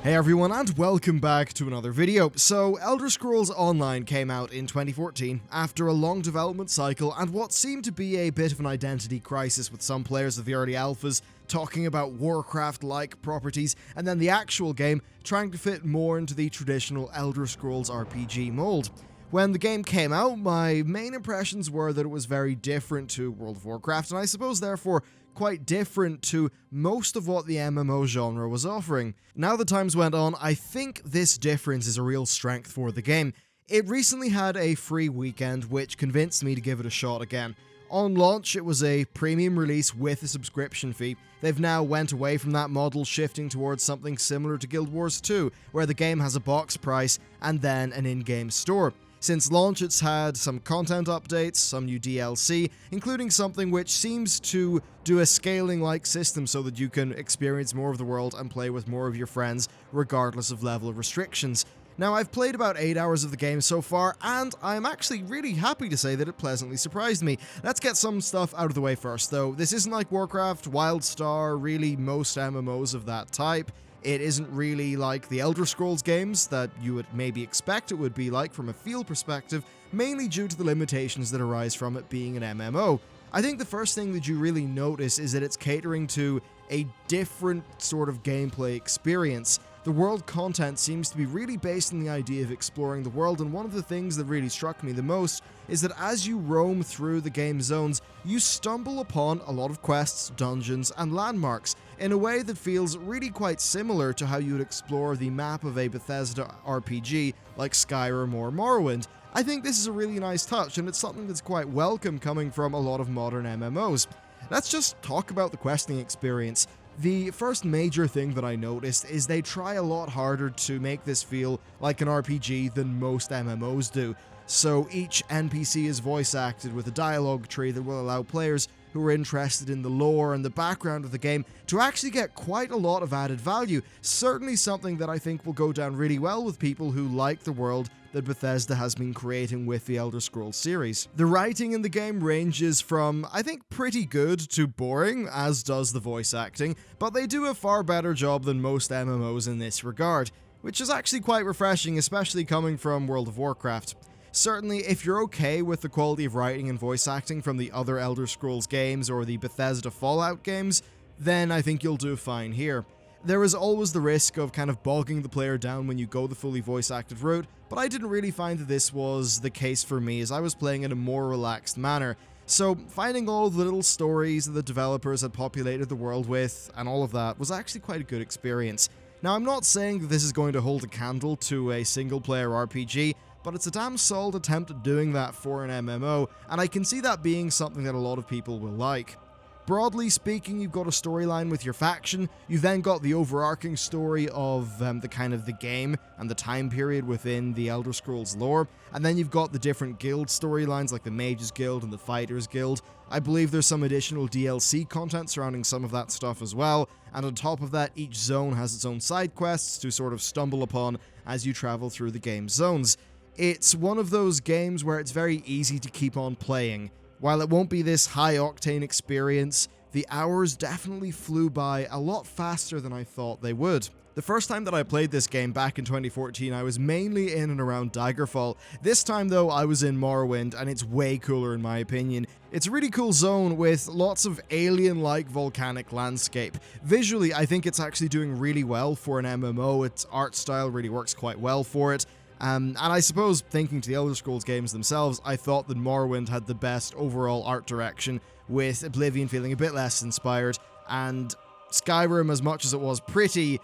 Hey everyone, and welcome back to another video. So, Elder Scrolls Online came out in 2014 after a long development cycle and what seemed to be a bit of an identity crisis, with some players of the early alphas talking about Warcraft-like properties, and then the actual game trying to fit more into the traditional Elder Scrolls RPG mold. When the game came out, my main impressions were that it was very different to World of Warcraft, and I suppose therefore quite different to most of what the MMO genre was offering. Now that times went on, I think this difference is a real strength for the game. It recently had a free weekend, which convinced me to give it a shot again. On launch, it was a premium release with a subscription fee. They've now went away from that model, shifting towards something similar to Guild Wars 2, where the game has a box price and then an in-game store. Since launch, it's had some content updates, some new DLC, including something which seems to do a scaling-like system so that you can experience more of the world and play with more of your friends, regardless of level of restrictions. Now, I've played about 8 hours of the game so far, and I'm actually really happy to say that it pleasantly surprised me. Let's get some stuff out of the way first, though. This isn't like Warcraft, WildStar, really most MMOs of that type. It isn't really like the Elder Scrolls games that you would maybe expect it would be like from a feel perspective, mainly due to the limitations that arise from it being an MMO. I think the first thing that you really notice is that it's catering to a different sort of gameplay experience. The world content seems to be really based on the idea of exploring the world, and one of the things that really struck me the most is that as you roam through the game zones, you stumble upon a lot of quests, dungeons, and landmarks in a way that feels really quite similar to how you would explore the map of a Bethesda RPG like Skyrim or Morrowind. I think this is a really nice touch, and it's something that's quite welcome coming from a lot of modern MMOs. Let's just talk about the questing experience. The first major thing that I noticed is they try a lot harder to make this feel like an RPG than most MMOs do. So each NPC is voice acted with a dialogue tree that will allow players who are interested in the lore and the background of the game to actually get quite a lot of added value. Certainly something that I think will go down really well with people who like the world that Bethesda has been creating with the Elder Scrolls series. The writing in the game ranges from, I think, pretty good to boring, as does the voice acting, but they do a far better job than most MMOs in this regard, which is actually quite refreshing, especially coming from World of Warcraft. Certainly, if you're okay with the quality of writing and voice acting from the other Elder Scrolls games or the Bethesda Fallout games, then I think you'll do fine here. There is always the risk of kind of bogging the player down when you go the fully voice-acted route, but I didn't really find that this was the case for me, as I was playing in a more relaxed manner. So, finding all the little stories that the developers had populated the world with, and all of that, was actually quite a good experience. Now, I'm not saying that this is going to hold a candle to a single-player RPG, but it's a damn solid attempt at doing that for an MMO, and I can see that being something that a lot of people will like. Broadly speaking, you've got a storyline with your faction, you've then got the overarching story of the game and the time period within the Elder Scrolls lore, and then you've got the different guild storylines like the Mages Guild and the Fighters Guild. I believe there's some additional DLC content surrounding some of that stuff as well, and on top of that, each zone has its own side quests to sort of stumble upon as you travel through the game's zones. It's one of those games where it's very easy to keep on playing. While it won't be this high-octane experience, the hours definitely flew by a lot faster than I thought they would. The first time that I played this game back in 2014, I was mainly in and around Daggerfall. This time though, I was in Morrowind, and it's way cooler in my opinion. It's a really cool zone with lots of alien-like volcanic landscape. Visually, I think it's actually doing really well for an MMO. Its art style really works quite well for it. And I suppose, thinking to the Elder Scrolls games themselves, I thought that Morrowind had the best overall art direction, with Oblivion feeling a bit less inspired, and Skyrim, as much as it was pretty,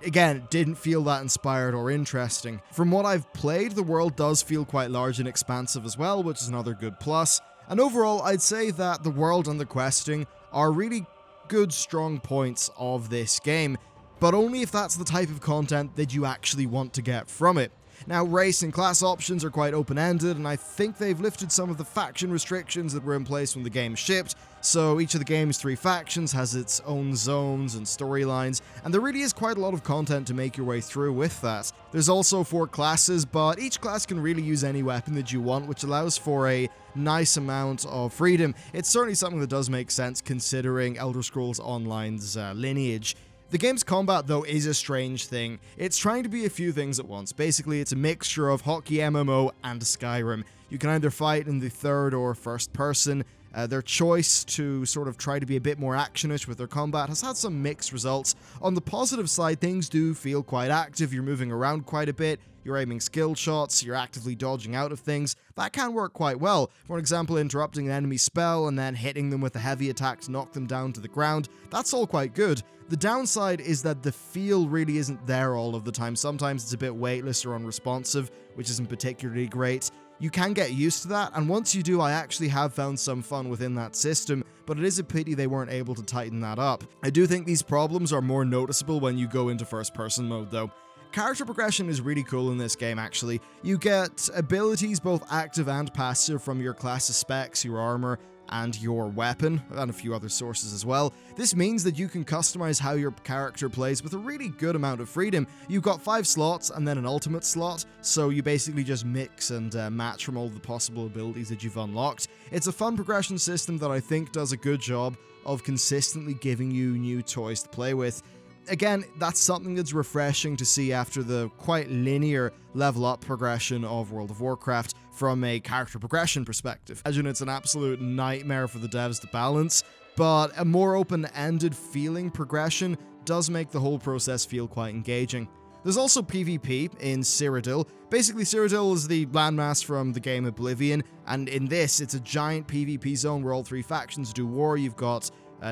again, didn't feel that inspired or interesting. From what I've played, the world does feel quite large and expansive as well, which is another good plus. And overall, I'd say that the world and the questing are really good, strong points of this game, but only if that's the type of content that you actually want to get from it. Now, race and class options are quite open-ended, and I think they've lifted some of the faction restrictions that were in place when the game shipped, so each of the game's 3 factions has its own zones and storylines, and there really is quite a lot of content to make your way through with that. There's also 4 classes, but each class can really use any weapon that you want, which allows for a nice amount of freedom. It's certainly something that does make sense considering Elder Scrolls Online's lineage. The game's combat, though, is a strange thing. It's trying to be a few things at once. Basically, it's a mixture of hockey MMO and Skyrim. You can either fight in the third or first person. Their choice to sort of try to be a bit more actionish with their combat has had some mixed results. On the positive side, things do feel quite active. You're moving around quite a bit. You're aiming skill shots, you're actively dodging out of things. That can work quite well. For example, interrupting an enemy spell and then hitting them with a heavy attack to knock them down to the ground. That's all quite good. The downside is that the feel really isn't there all of the time. Sometimes it's a bit weightless or unresponsive, which isn't particularly great. You can get used to that, and once you do, I actually have found some fun within that system, but it is a pity they weren't able to tighten that up. I do think these problems are more noticeable when you go into first-person mode, though. Character progression is really cool in this game, actually. You get abilities both active and passive from your class's specs, your armor, and your weapon, and a few other sources as well. This means that you can customize how your character plays with a really good amount of freedom. You've got 5 slots and then an ultimate slot, so you basically just mix and match from all the possible abilities that you've unlocked. It's a fun progression system that I think does a good job of consistently giving you new toys to play with. Again, that's something that's refreshing to see after the quite linear level up progression of World of Warcraft from a character progression perspective. Imagine it's an absolute nightmare for the devs to balance, but a more open-ended feeling progression does make the whole process feel quite engaging. There's also PvP in Cyrodiil. Basically, Cyrodiil is the landmass from the game Oblivion, and in this, it's a giant PvP zone where all 3 factions do war. You've got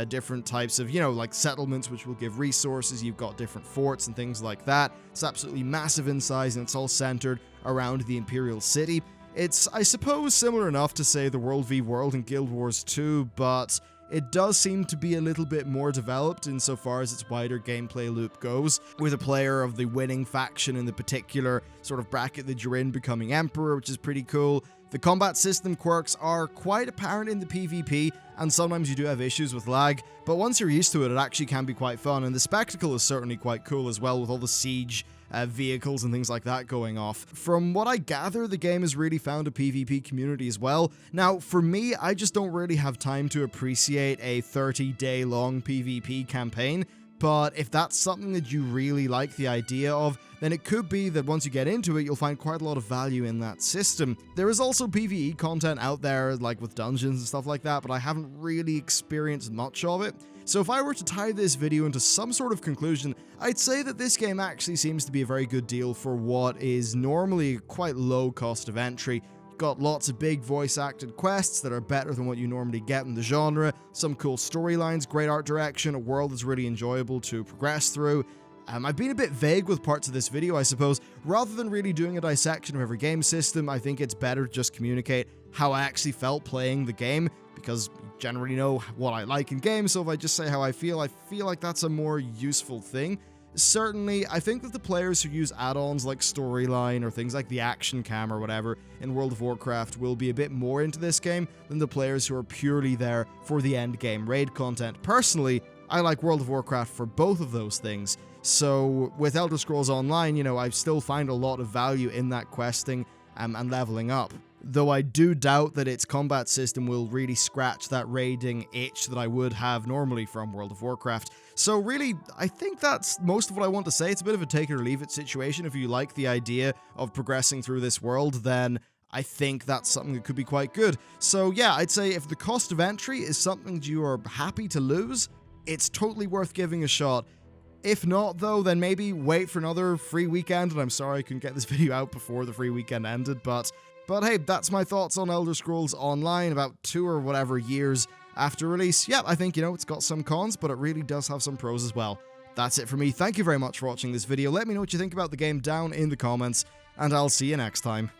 different types of, like settlements which will give resources. You've got different forts and things like that. It's absolutely massive in size, and it's all centered around the Imperial City. It's, I suppose, similar enough to, say, the World v World in Guild Wars 2, but it does seem to be a little bit more developed insofar as its wider gameplay loop goes, with a player of the winning faction in the particular sort of bracket that you're in becoming Emperor, which is pretty cool. The combat system quirks are quite apparent in the PvP, and sometimes you do have issues with lag, but once you're used to it, it actually can be quite fun, and the spectacle is certainly quite cool as well, with all the siege vehicles and things like that going off. From what I gather, the game has really found a PvP community as well. Now, for me, I just don't really have time to appreciate a 30-day long PvP campaign, but if that's something that you really like the idea of, then it could be that once you get into it, you'll find quite a lot of value in that system. There is also PvE content out there, like with dungeons and stuff like that, but I haven't really experienced much of it. So if I were to tie this video into some sort of conclusion, I'd say that this game actually seems to be a very good deal for what is normally quite low cost of entry. Got lots of big voice-acted quests that are better than what you normally get in the genre, some cool storylines, great art direction, a world that's really enjoyable to progress through. I've been a bit vague with parts of this video, I suppose. Rather than really doing a dissection of every game system, I think it's better to just communicate how I actually felt playing the game, because you generally know what I like in games, so if I just say how I feel like that's a more useful thing. Certainly, I think that the players who use add-ons like Storyline or things like the Action Cam or whatever in World of Warcraft will be a bit more into this game than the players who are purely there for the end game raid content. Personally, I like World of Warcraft for both of those things. So with Elder Scrolls Online, I still find a lot of value in that questing and leveling up. Though I do doubt that its combat system will really scratch that raiding itch that I would have normally from World of Warcraft. So really, I think that's most of what I want to say. It's a bit of a take it or leave it situation. If you like the idea of progressing through this world, then I think that's something that could be quite good. So yeah, I'd say if the cost of entry is something you are happy to lose, it's totally worth giving a shot. If not, though, then maybe wait for another free weekend, and I'm sorry I couldn't get this video out before the free weekend ended, but hey, that's my thoughts on Elder Scrolls Online about 2 or whatever years after release. Yeah, I think, it's got some cons, but it really does have some pros as well. That's it for me. Thank you very much for watching this video. Let me know what you think about the game down in the comments, and I'll see you next time.